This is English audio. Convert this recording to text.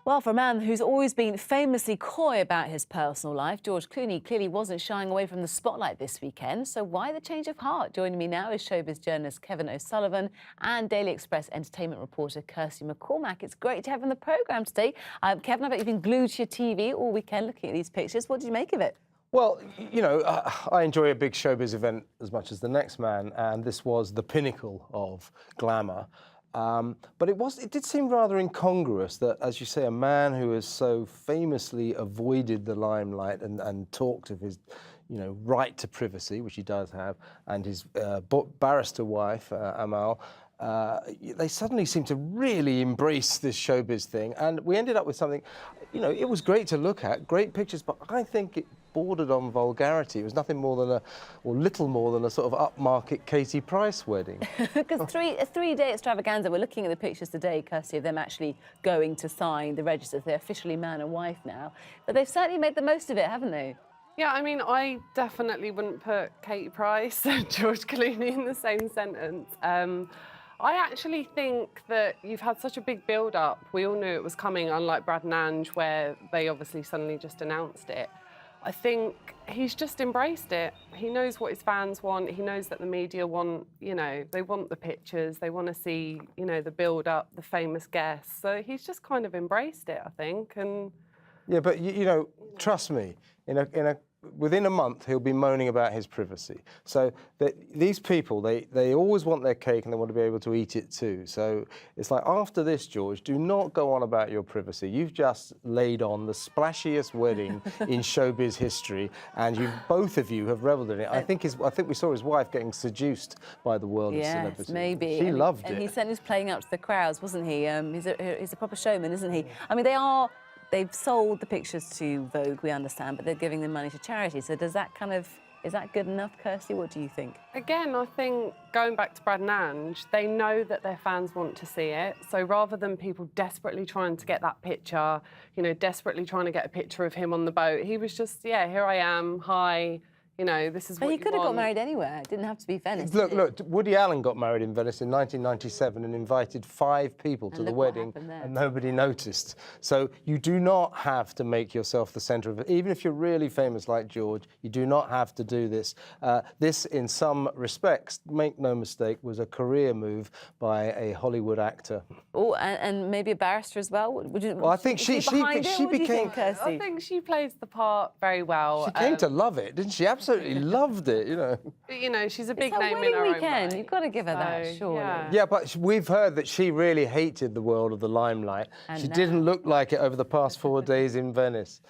Well, for a man who's always been famously coy about his personal life, George Clooney clearly wasn't shying away from the spotlight this weekend. So why the change of heart? Joining me now is showbiz journalist Kevin O'Sullivan and Daily Express entertainment reporter Kirsty McCormack. It's great to have you on the programme today. Kevin, I bet you've been glued to your TV all weekend looking at these pictures. What did you make of it? Well, I enjoy a big showbiz event as much as the next man, and this was the pinnacle of glamour. But it did seem rather incongruous that, as you say, a man who has so famously avoided the limelight and talked of his, right to privacy, which he does have, and his barrister wife, Amal, they suddenly seemed to really embrace this showbiz thing. And we ended up with something, it was great to look at, great pictures, but I think it bordered on vulgarity. It was nothing more than little more than a sort of upmarket Katie Price wedding. Because a three-day extravaganza, we're looking at the pictures today, Kirsty, of them actually going to sign the registers. They're officially man and wife now. But they've certainly made the most of it, haven't they? Yeah, I mean, I definitely wouldn't put Katie Price and George Clooney in the same sentence. I actually think that you've had such a big build-up. We all knew it was coming, unlike Brad and Ange, where they obviously suddenly just announced it. I think he's just embraced it. He knows what his fans want. He knows that the media want, they want the pictures. They want to see, the build-up, the famous guests. So he's just kind of embraced it, I think. And yeah, but trust me, within a month he'll be moaning about his privacy. So these people, they always want their cake and they want to be able to eat it too. So it's like, after this, George, do not go on about your privacy. You've just laid on the splashiest wedding in showbiz history, and both of you have revelled in it. I think we saw his wife getting seduced by the world of celebrity. Yes, maybe. She loved it. And he said he was playing up to the crowds, wasn't he? He's a proper showman, isn't he? I mean, they've sold the pictures to Vogue, we understand, but they're giving the money to charity. So is that good enough, Kirsty? What do you think? again, I think, going back to Brad and Ange, they know that their fans want to see it. So rather than people desperately trying to get that picture, desperately trying to get a picture of him on the boat, he was just, yeah, here I am, hi. This is what you want. But he could have got married anywhere. It didn't have to be Venice. Look, Woody Allen got married in Venice in 1997 and invited 5 people to the wedding, and nobody noticed. So you do not have to make yourself the centre of it. Even if you're really famous like George, you do not have to do this. This, in some respects, make no mistake, was a career move by a Hollywood actor. Oh, and maybe a barrister as well. Well, I think she became. I think she plays the part very well. She came to love it, didn't she? Absolutely loved it, She's a big it's name in her weekend. own right. You've got to give her that, surely. Yeah, but we've heard that she really hated the world of the limelight. She didn't look like it over the past 4 days in Venice.